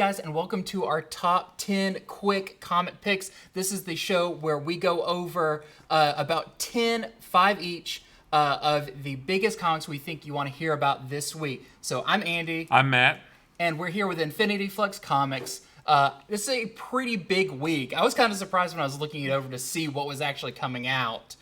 guys, and welcome to our top 10 quick comic picks. This is the show where we go over about 10, 5 each, of the biggest comics we think you want to hear about this week. So I'm Andy. I'm Matt. And we're here with Infinity Flux Comics. This is a pretty big week. I was kind of surprised when I was looking it over to see what was actually coming out.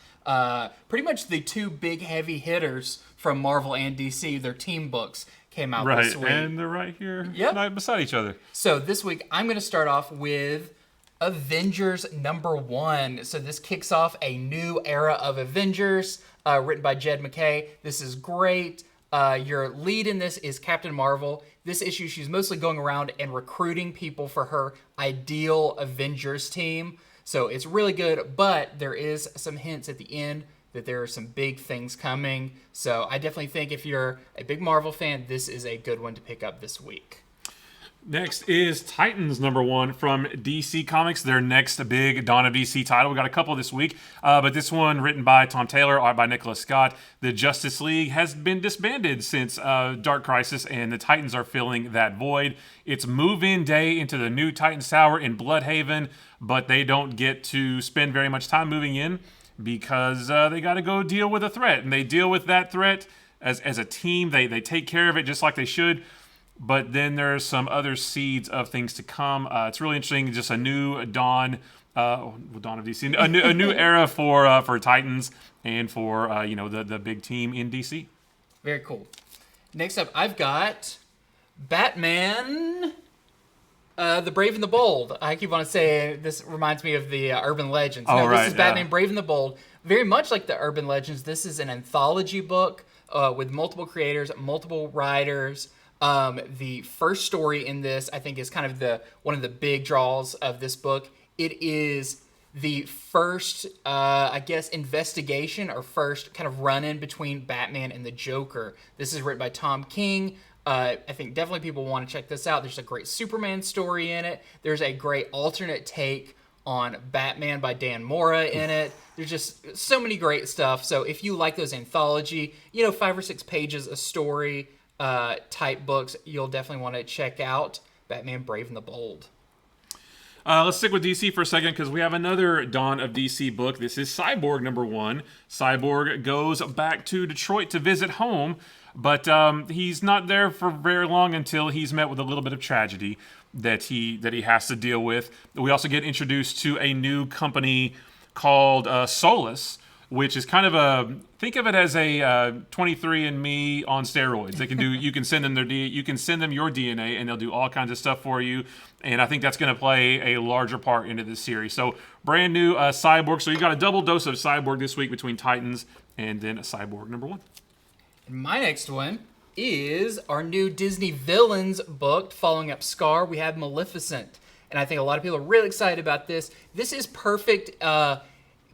Pretty much the two big heavy hitters from Marvel and DC, their team books, came out this week. Right, and they're right here right beside each other. So this week, I'm going to start off with Avengers #1. So this kicks off a new era of Avengers, written by Jed MacKay. This is great. Your lead in this is Captain Marvel. This issue, she's mostly going around and recruiting people for her ideal Avengers team. So it's really good, but there is some hints at the end that there are some big things coming. So I definitely think if you're a big Marvel fan, this is a good one to pick up this week. Next is Titans #1 from DC Comics, their next big Dawn of DC title. We got a couple this week, but this one written by Tom Taylor, art by Nicholas Scott. The Justice League has been disbanded since Dark Crisis, and the Titans are filling that void. It's move-in day into the new Titans Tower in Bloodhaven, but they don't get to spend very much time moving in because they got to go deal with a threat, and they deal with that threat as a team. They take care of it just like they should. But then there's some other seeds of things to come. It's really interesting. Just a new Dawn of DC, a new era for Titans and for the big team in DC. Very cool. Next up, I've got Batman, the Brave and the Bold. I keep on saying this reminds me of the Urban Legends. This is Batman, Brave and the Bold. Very much like the Urban Legends. This is an anthology book with multiple creators, multiple writers. The first story in this, I think, is kind of one of the big draws of this book. It is the first, investigation or first kind of run-in between Batman and the Joker. This is written by Tom King. I think definitely people want to check this out. There's a great Superman story in it. There's a great alternate take on Batman by Dan Mora in it. There's just so many great stuff. So if you like those anthology, 5 or 6 pages a story type books, you'll definitely want to check out Batman Brave and the Bold. Let's stick with DC for a second because we have another Dawn of DC book. This is Cyborg #1. Cyborg goes back to Detroit to visit home, but he's not there for very long until he's met with a little bit of tragedy that he has to deal with. We also get introduced to a new company called Solus, which is kind of think of it as a 23andMe on steroids. They can do, you can send them your DNA, and they'll do all kinds of stuff for you. And I think that's going to play a larger part into this series. So brand new Cyborg. So you got a double dose of Cyborg this week between Titans and then a Cyborg #1. And my next one is our new Disney Villains book following up Scar. We have Maleficent, and I think a lot of people are really excited about this. This is perfect.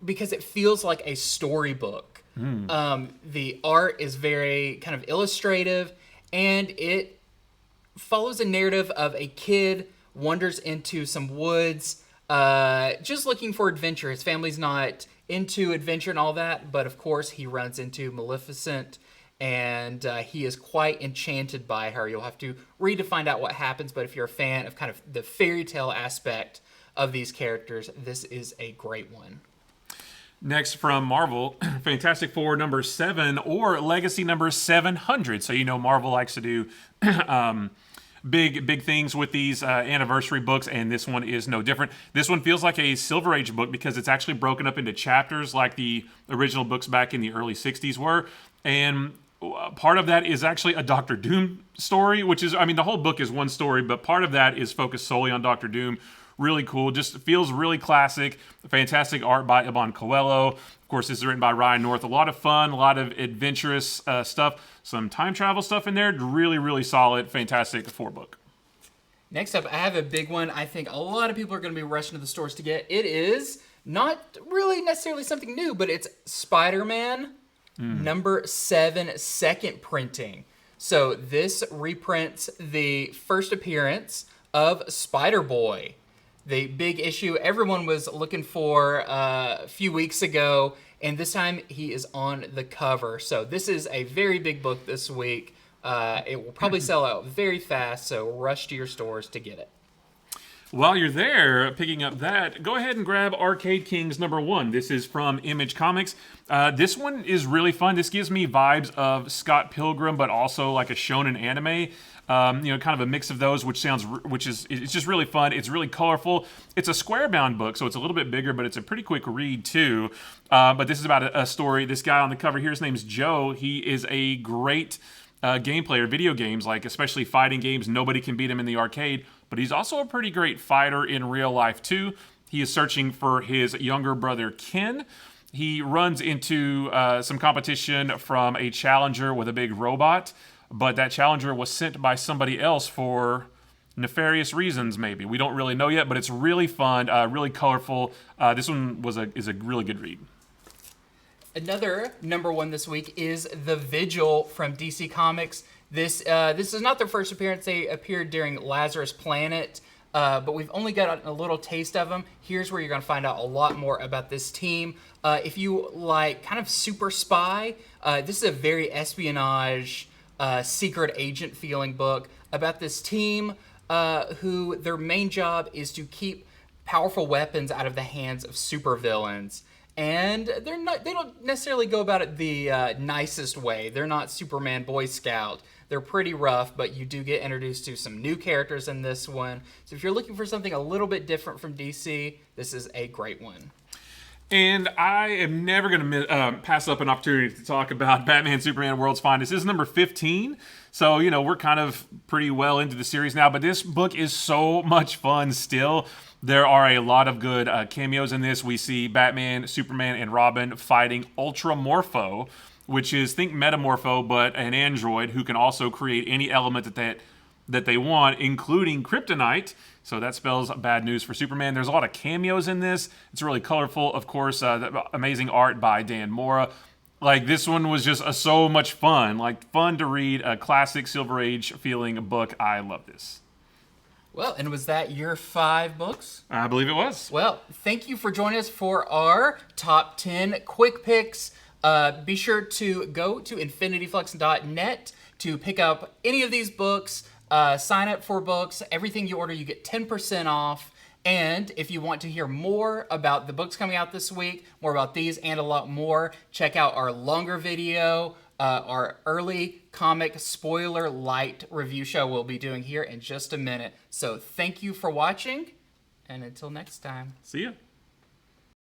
Because it feels like a storybook. The art is very kind of illustrative, and it follows a narrative of a kid wanders into some woods, just looking for adventure. His family's not into adventure and all that, but of course he runs into Maleficent, and he is quite enchanted by her. You'll have to read to find out what happens, but if you're a fan of kind of the fairy tale aspect of these characters, this is a great one. Next from Marvel, Fantastic Four #7 or Legacy #700. So Marvel likes to do big things with these anniversary books, and this one is no different. This one feels like a Silver Age book because it's actually broken up into chapters like the original books back in the early 60s were. And part of that is actually a Doctor Doom story, which is, the whole book is one story, but part of that is focused solely on Doctor Doom. Really cool. Just feels really classic. Fantastic art by Iban Coelho. Of course, this is written by Ryan North. A lot of fun, a lot of adventurous stuff. Some time travel stuff in there. Really, really solid. Fantastic Four book. Next up, I have a big one I think a lot of people are going to be rushing to the stores to get. It is not really necessarily something new, but it's SpiderMan #7 second printing. So this reprints the first appearance of Spider-Boy. The big issue everyone was looking for a few weeks ago, and this time he is on the cover. So this is a very big book this week. It will probably sell out very fast, so rush to your stores to get it. While you're there, picking up that, go ahead and grab Arcade Kings #1. This is from Image Comics. This one is really fun. This gives me vibes of Scott Pilgrim, but also like a shonen anime. Kind of a mix of those, which is it's just really fun. It's really colorful. It's a square bound book, so it's a little bit bigger, but it's a pretty quick read too. But this is about a story. This guy on the cover here, his name's Joe. He is a great game player, video games, like especially fighting games. Nobody can beat him in the arcade, but he's also a pretty great fighter in real life too. He is searching for his younger brother Ken. He runs into some competition from a challenger with a big robot, but that challenger was sent by somebody else for nefarious reasons, maybe. We don't really know yet, but it's really fun, really colorful. This one is a really good read. Another #1 this week is The Vigil from DC Comics. This is not their first appearance. They appeared during Lazarus Planet, but we've only got a little taste of them. Here's where you're going to find out a lot more about this team. If you like kind of super spy, this is a very espionage, secret agent feeling book about this team who their main job is to keep powerful weapons out of the hands of supervillains. And they don't necessarily go about it the nicest way. They're not Superman Boy Scout. They're pretty rough, but you do get introduced to some new characters in this one. So if you're looking for something a little bit different from DC, this is a great one. And I am never going to pass up an opportunity to talk about Batman Superman World's Finest. This is number 15. So, we're kind of pretty well into the series now, but this book is so much fun still. There are a lot of good cameos in this. We see Batman, Superman, and Robin fighting Ultra Morpho, which is, think Metamorpho, but an android who can also create any element that they want, including kryptonite. So that spells bad news for Superman. There's a lot of cameos in this. It's really colorful. Of course, amazing art by Dan Mora. Like, this one was just so much fun. Like, fun to read, a classic Silver Age feeling book. I love this. Well, and was that your 5 books? I believe it was. Well, thank you for joining us for our top 10 quick picks. Be sure to go to infinityflux.net to pick up any of these books, sign up for books. Everything you order, you get 10% off. And if you want to hear more about the books coming out this week, more about these and a lot more, check out our longer video, our early comic spoiler light review show we'll be doing here in just a minute. So thank you for watching, and until next time. See ya.